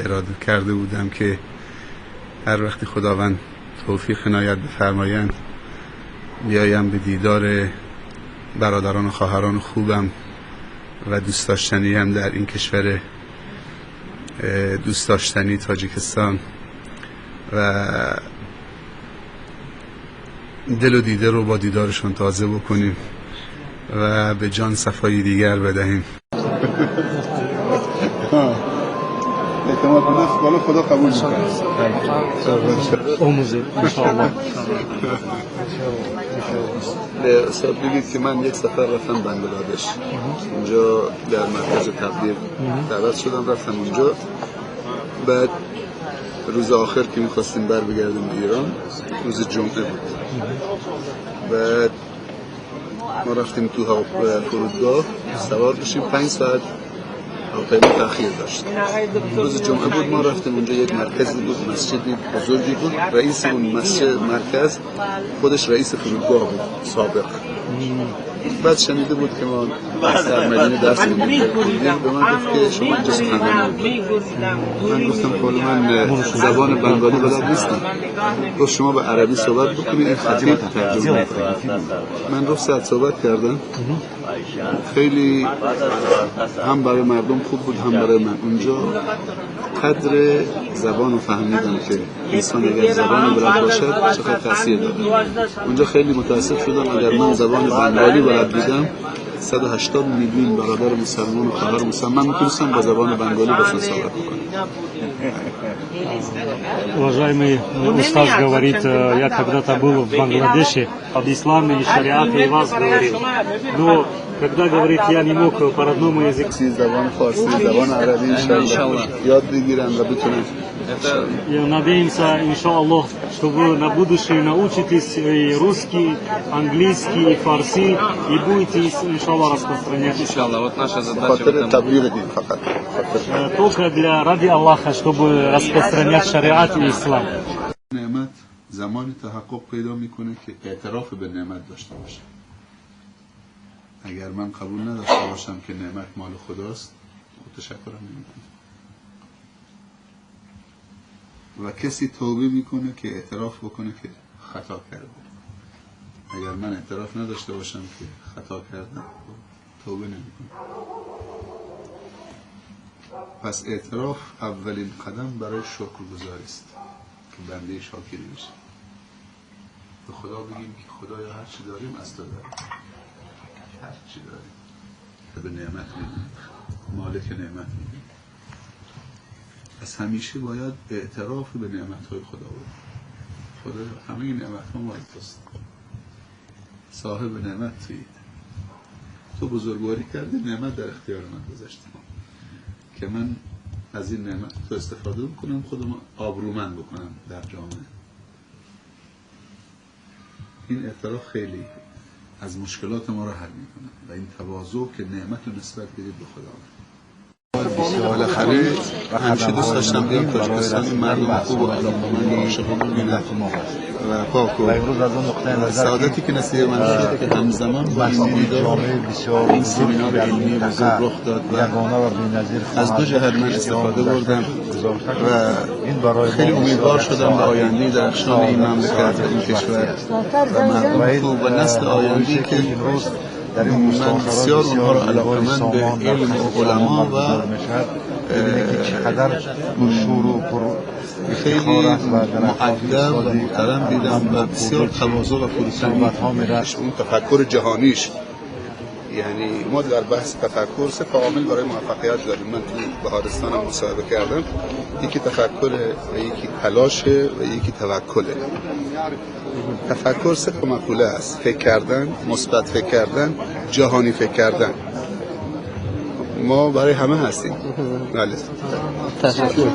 اراده کرده بودم که هر وقتی خداوند توفیق عنایت بفرمایند بیایم به دیدار برادران و خواهران خوبم و دوست داشتنی هم در این کشور دوست داشتنی تاجیکستان و دل و دیده رو با دیدارشون تازه بکنیم و به جان صفایی دیگر بدهیم. اعتماد به نفس بالا خدا قبول می‌کنه. آموزه انشاءالله. حساب بگید که من یک سفر رفتم بنگلادش، اونجا در مرکز تبلیغ دعوت شدم، رفتم اونجا. بعد روز آخر که می‌خواستیم بر بگردیم به ایران روز جمعه بود. بعد ما رفتیم تو فرودگاه سوار بشیم، 5 ساعت هواپیما تأخیر داشت. روز جمعه بود، ما رفتیم اونجا، یک مرکزی بود، مسجدی بزرگی بود، رئیس اون مرکز خودش رئیس فرودگاه بود سابق. بعد شنیده بود که ما در مدینه درس می‌خوندیم، به من گفت که شما اینجا سخنرانی کنید. من گفتم که من زبان بنگالی بلد نیستم. گفت شما به عربی صحبت بکنید، این خطیب ترجمه کنه. من 2 ساعت صحبت کردم، خیلی هم برای مردم خوب بود هم برای من. اونجا قدر زبان رو فهمیدم که انسان اگر زبان بلد باشد چقدر تاثیر داره. اونجا خیلی متاسف شدم اگر من زبان بنگالی بلد بودم 180 میلیون برادر مسلمان و خواهر مسلمان من میتونستم با زبان بنگالی باشون صحبت بکنم. Уважаемый устаз говорит, я когда-то был в Бангладеше, об исламе и шариате и вас говорил. Но когда говорит, я не мог по родному языку. زبان فارسی، زبان عربی انشاءالله یاد بگیرن و بتونن. И надеемся, иншаллах, что вы на будущее научитесь и русский, английский, и фарси, и будете, иншаллах, распространять. Иншаллах, вот наша задача. Только ради Аллаха, чтобы распространять шариат и ислам. نعمت زمانی تحقق پیدا میکنه که اعتراف به نعمت داشته باشه. اگر من قبول نداشته باشم که نعمت مال خداست، تشکرم نمیکنم. و کسی توبه میکنه که اعتراف بکنه که خطا کرده. اگر من اعتراف نداشته باشم که خطا کردم، توبه نمیکنم. پس اعتراف اولین قدم برای شکرگزاری است که بنده شاکری بشه. به خدا بگیم که خدایا هر چی داریم از تو داریم، هر چی داریم که به نعمت میدیم، مالک نعمت میدیم. پس همیشه باید اعتراف به نعمت‌های خدا بود. خدا همه نعمت‌ها مال توست، صاحب نعمت تویی. تو بزرگواری کردی، نعمت در اختیار من گذاشتی که من از این نعمت تو استفاده بکنم، خودم آبرومند بکنم در جامعه. این اعتراف خیلی از مشکلات ما را حل میکنه و این تواضع که نعمت رو نسبت بدید به خدا. بالاخره همیشه دوست داشتم بیام تاجیکستان، این مردم خوب و علاقه‌مند و عاشق ببینم و پاک و سعادتی که نصیب من شد که همزمان با این دیدار این سمینار علمی بزرگ رخ داد و از 2 جهت من استفاده بردم و خیلی امیدوار شدم به آینده درخشان این مملکت و این کشور و مردم خوب و نسل آینده که من بسیار اونها را علاقه‌مند به علم و علما و خیلی مؤدب و محترم دیدم و بسیار تواضع و فروتنی اون تفکر جهانیش. یعنی ما در بحث تفکر 3 عامل برای موفقیت داریم. من تو بهارستان هم مصاحبه کردم، یکی تفکر و یکی تلاشه و یکی توکله. تفکر 3 مقوله است: فکر کردن، مثبت فکر کردن، جهانی فکر کردن. ما برای همه هستیم. بله. تشکر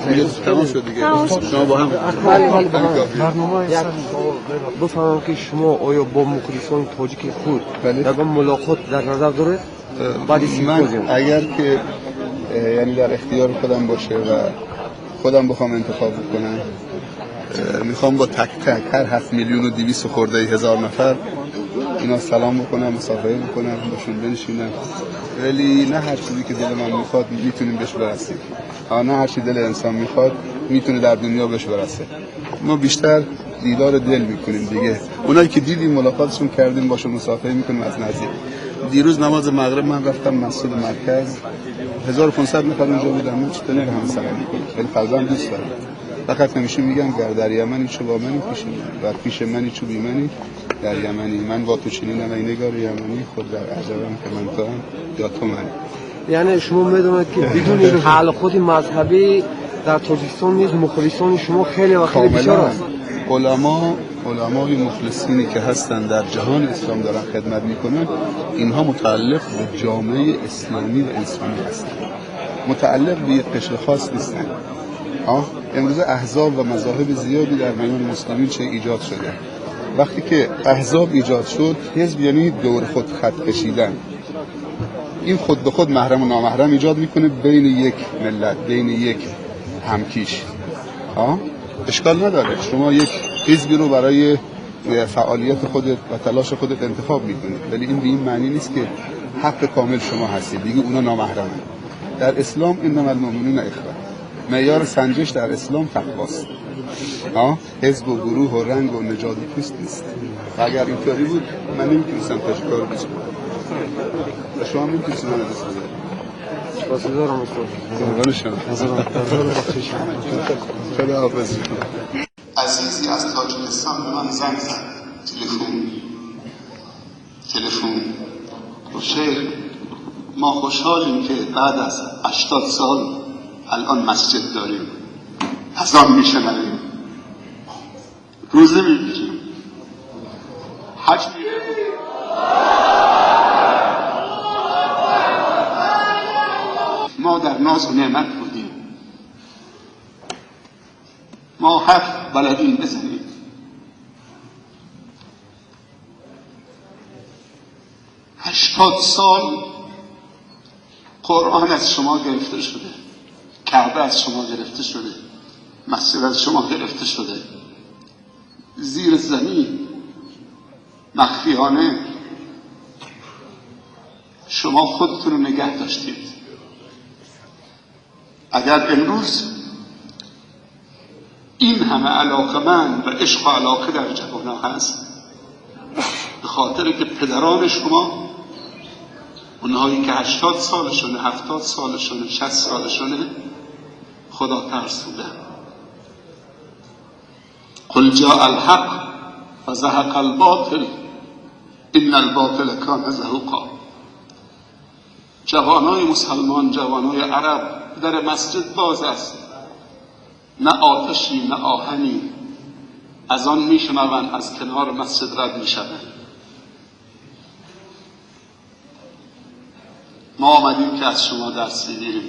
دیگه تمام شد دیگه. شما با هم بفهمم که شما آیا با مخلصان تاجیک خود یگان ملاقات در نظر داره؟ بعد من اگر که یعنی در اختیار خودم باشه و خودم بخوام انتخاب کنم، میخوام با تک تک هر 7,200,000 خورده هزار نفر اینا سلام بکنم، مصافحه بکنم، باشون بنشینم، ولی نه هر چیزی که دل من میخواد میتونیم بهش برسیم. نه هر چی دل انسان میخواد میتونه در دنیا بهش برسه. ما بیشتر دیدار دل میکنیم دیگه. اونایی که دیدیم ملاقاتشون کردیم باشون مصافحه میکنیم از نزدیک. دیروز نماز مغرب من رفتم مسجد مرکز، 1500 نفر اونجا بودن. من چطور نمی‌هم سلام میکنم، خیلی فضا دوست دارم. فقط همیشه میگم گر در یمنی چو با منی پیش من و پیش منی چو بی منی در یمنی. من با تو چنینم ای نگار یمنی، خود در عجبم که من توام یا تو منی. یعنی شما میدونید که بدون این تعلقات مذهبی در تاجیکستان نیز مخلصان شما خیلی و خیلی بیشتر است. علمای مخلصینی که هستن در جهان اسلام دارن خدمت میکنن، اینها متعلق به جامعه اسلامی و انسانی هستن، متعلق به یک قشر خاص نیستن. امروز احزاب و مذاهب زیادی در میان مسلمین چه ایجاد شده. وقتی که احزاب ایجاد شد، حزب یعنی دور خود خط کشیدن. این خود به خود محرم و نامحرم ایجاد میکنه بین یک ملت، بین یک همکیش. اشکال نداره شما یک حزبی رو برای فعالیت خودت و تلاش خودت انتخاب میکنید، ولی این به این معنی نیست که حق کامل شما هستید دیگه اونا نامحرمن. در اسلام انما المؤمنون اخوه. معیار سنجش در اسلام تقواست. حزب و گروه و رنگ و نژاد و پوست نیست. اگر اینطوری بود من نمیتونستم تشکر کنم و شما میتونستید من دست بزنید. سپاسگزارم استاد. خدا حافظ. عزیزی از تاجیکستان به من زنگ زد، تلفن گفت ما خوشحالیم که بعد از 80 سال الان مسجد داریم، اذان میشنویم، روزه میگیریم، حج میریم. ما در ناز و نعمت بودیم، ما حرف بلدیم بزنیم. هشتاد سال قرآن از شما گرفته شده، کعبه از شما گرفته شده، مسجد از شما گرفته شده، زیر زمین مخفیانه شما خودتون رو نگه داشتید. اگر امروز این همه علاقمند و عشق و علاقه در جوانان هست، به خاطر که پدران شما، اونهایی که 80 سالشونه، 70 سالشونه، 60 سالشونه خدا ترسوندن. قل جاء الحق فزهق الباطل ان الباطل کان زهوقا. جوانای مسلمان، جوانای عرب، در مسجد باز است، نه آتشی نه آهنی، از آن میشنوند از کنار مسجد رد میشوند. ما آمدیم که از شما درس بگیریم،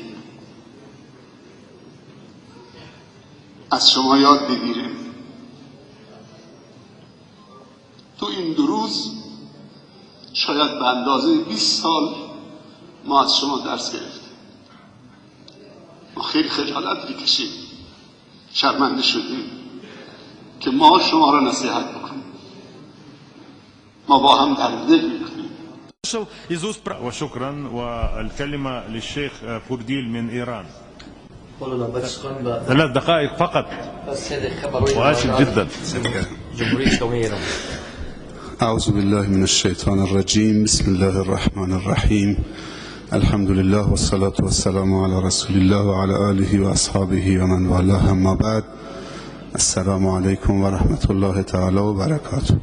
از شما یاد بگیریم. تو این 2 روز شاید به اندازه 20 سال ما از شما درس گرفتیم. ما خیلی خجالت میکشیم، شرمنده شدیم که ما شما را نصیحت بکنیم. ما با هم درد دل میکنیم. وشكرا. والكلمة للشيخ فرديل من إيران. 3 دقائق فقط وآسف جدا. أعوذ بالله من الشيطان الرجيم. بسم الله الرحمن الرحيم. الحمد لله والصلاة والسلام على رسول الله وعلى آله وأصحابه ومن والاه. اما بعد، السلام علیکم و رحمت الله تعالی و برکاته.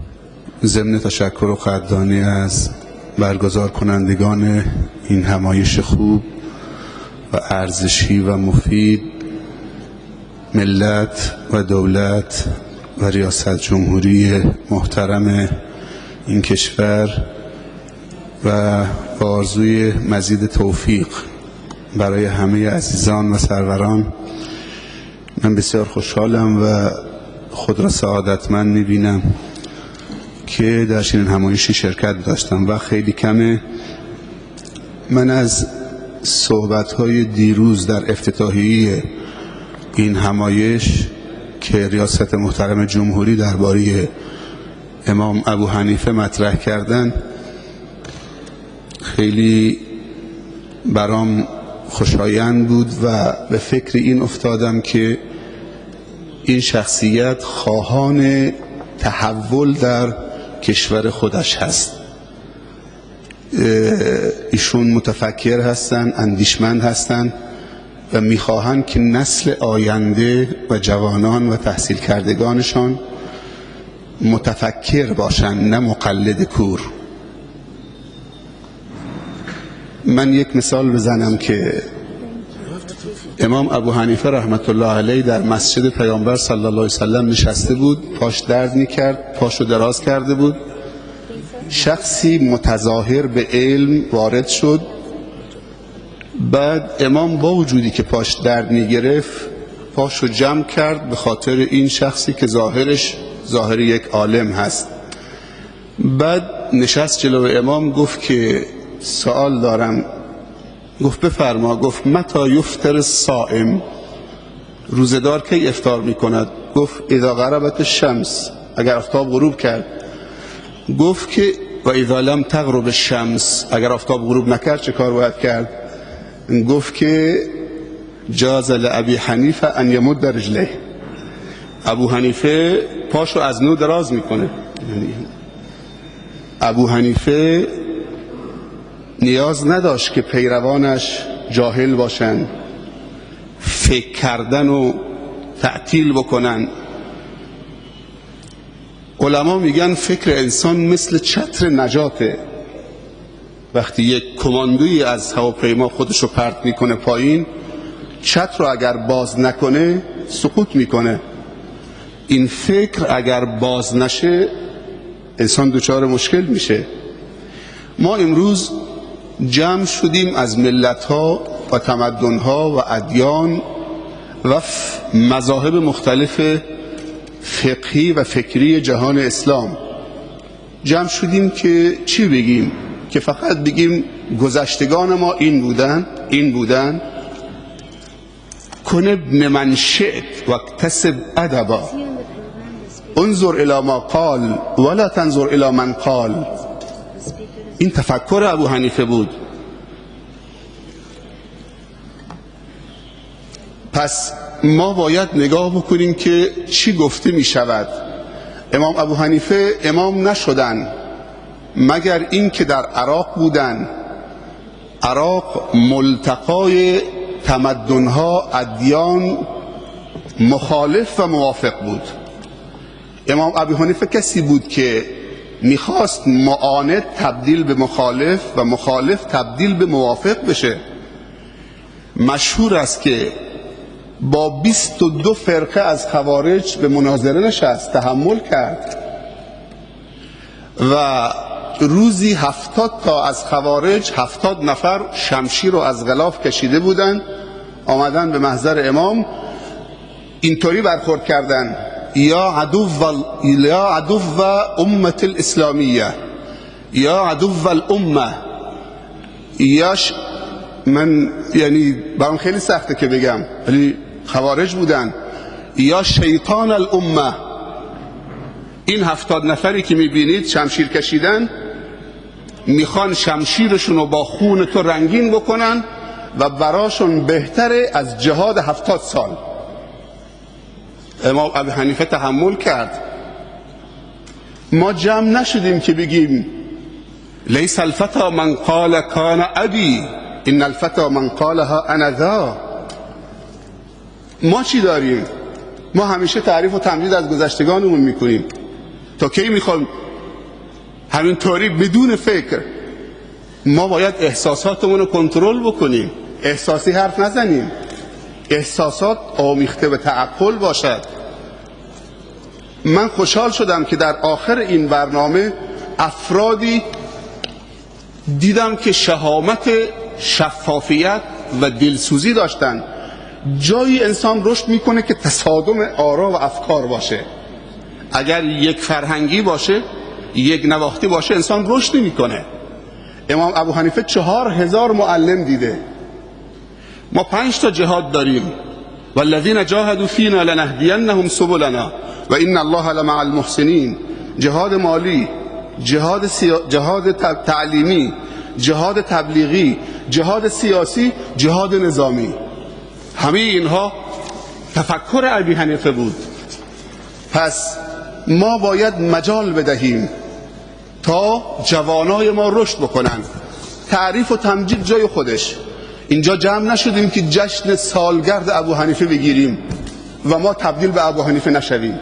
ضمن تشکر و قدردانی از برگزار کنندگان این همایش خوب و ارزشی و مفید، ملت و دولت و ریاست جمهوری محترم این کشور و با آرزوی مزید توفیق برای همه عزیزان و سروران، من بسیار خوشحالم و خود را سعادتمند می‌بینم که در چنین همایشی شرکت داشتم و خیلی کمه من از صحبت‌های دیروز در افتتاحیه این همایش که ریاست محترم جمهوری درباره امام ابو حنیفه مطرح کردن خیلی برام خوشایند بود و به فکر این افتادم که این شخصیت خواهان تحول در کشور خودش هست. ایشون متفکر هستن، اندیشمند هستن و میخواهند که نسل آینده و جوانان و تحصیل کردگانشان متفکر باشن، نه مقلد کور. من یک مثال بزنم که امام ابو حنیفه رحمت الله علیه در مسجد پیامبر صلی الله علیه وسلم نشسته بود، پاش درد میکرد، پاشو دراز کرده بود. شخصی متظاهر به علم وارد شد. بعد امام با وجودی که پاش درد میگرفت پاشو جمع کرد به خاطر این شخصی که ظاهرش ظاهر یک عالم هست. بعد نشست جلو امام، گفت که سوال دارم. گفت بفرما. گفت متى یفطر الصائم، روزدار کی افطار میکند؟ گفت اذا غربت الشمس، اگر آفتاب غروب کرد. گفت که و اذا لم تغرب الشمس، اگر آفتاب غروب نکرد چه کار باید کرد؟ گفت که جاز لابی حنیفه ان یمد رجلیه، ابو حنیفه پاشو از نو دراز میکنه. ابو حنیفه نیاز نداشت که پیروانش جاهل باشن، فکر کردن و تعطیل بکنن. علما میگن فکر انسان مثل چتر نجاته. وقتی یک کماندویی از هواپیما خودشو پرت میکنه پایین، چتر رو اگر باز نکنه سقوط میکنه. این فکر اگر باز نشه انسان دچار مشکل میشه. ما امروز جمع شدیم از ملت‌ها و تمدن‌ها و ادیان و مذاهب مختلف فقهی و فکری جهان اسلام. جمع شدیم که چی بگیم؟ که فقط بگیم گذشتگان ما این بودن. کن ابن من شئت و اکتسب ادبا، انظر الی ما قال ولا تنظر الی من قال. این تفکر ابو حنیفه بود. پس ما باید نگاه بکنیم که چی گفته می شود. امام ابو حنیفه امام نشدن مگر این که در عراق بودن. عراق ملتقای تمدنها، ادیان، مخالف و موافق بود. امام ابو حنیفه کسی بود که میخواست معاند تبدیل به مخالف و مخالف تبدیل به موافق بشه. مشهور است که با 22 فرقه از خوارج به مناظره نشست، تحمل کرد و روزی 70 تا از خوارج 70 نفر شمشیر رو از غلاف کشیده بودن، آمدن به محضر امام، اینطوری برخورد کردن: یا عدو امت الاسلامیه، یا عدو الامه. من یعنی برام خیلی سخته که بگم ولی خوارج بودن. یا شیطان الامه. این 70 نفری که میبینید شمشیر کشیدن میخوان شمشیرشون رو با خون تو رنگین بکنن و براشون بهتره از جهاد 70 سال. امام ابو حنیفه تحمل کرد. ما جمع نشدیم که بگیم لیس الفتا من قال کان ابی، ان الفتا من قالها انا ذا. ما چی داریم؟ ما همیشه تعریف و تمجید از گذشتگانمون میکنیم. تا کی میخوایم همینطوری بدون فکر؟ ما باید احساساتمون رو کنترل بکنیم، احساسی حرف نزنیم، احساسات آمیخته به تعقل باشد. من خوشحال شدم که در آخر این برنامه افرادی دیدم که شهامت، شفافیت و دلسوزی داشتن. جایی انسان رشد میکنه که تصادم آرا و افکار باشه. اگر یک فرهنگی باشه، یک نواختی باشه، انسان رشد نمیکنه. امام ابو حنیفه 4000 معلم دیده. ما 5 تا جهاد داریم: والذین جاهدوا فینا لنهدینهم سبلنا و ان الله لمع المحسنین. جهاد مالی، جهاد تعلیمی، جهاد تبلیغی، جهاد سیاسی، جهاد نظامی. همه اینها تفکر ابی حنیفه بود. پس ما باید مجال بدهیم تا جوانای ما رشد بکنن. تعریف و تمجید جای خودش. اینجا جمع نشدیم که جشن سالگرد ابو حنیفه بگیریم و ما تبدیل به ابو حنیفه نشویم.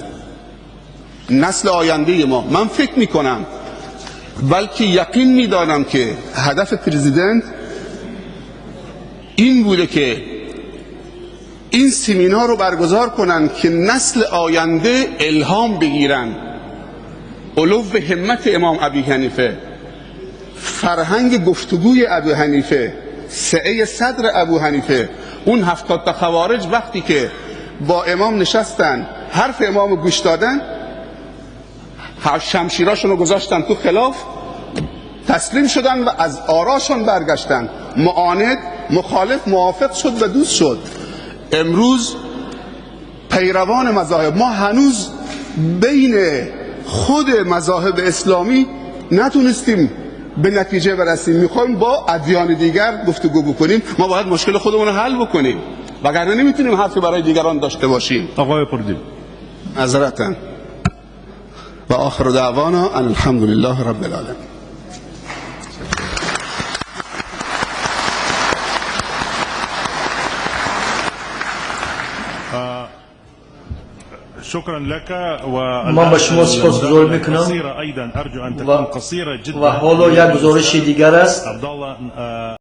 نسل آینده ما، من فکر میکنم بلکه یقین میدانم که هدف پرزیدنت این بوده که این سمینار رو برگزار کنن که نسل آینده الهام بگیرن. علو همت امام ابی حنیفه، فرهنگ گفتگوی ابو حنیفه، سعه صدر ابو حنیفه. اون 70 تا خوارج وقتی که با امام نشستن حرف امام گوش دادن، شمشیراشون رو گذاشتن تو خلاف، تسلیم شدن و از آراشون برگشتن. معاند، مخالف، موافق شد و دوست شد. امروز پیروان مذاهب، ما هنوز بین خود مذاهب اسلامی نتونستیم به نتیجه برسیم. میخوایم با ادیان دیگر گفتگو بکنیم. ما باید مشکل خودمون رو حل بکنیم، وگرنه نمیتونیم حرفی برای دیگران داشته باشیم. آقای پردی معذرتاً. و آخر دعوانا ان الحمد لله رب العالمین. شكرا لك. من به شما سپاسگزاری میکنم ايضا ارجو ان تكون قصيره جدا. و حالا یک گزارش دیگر است. عبدالله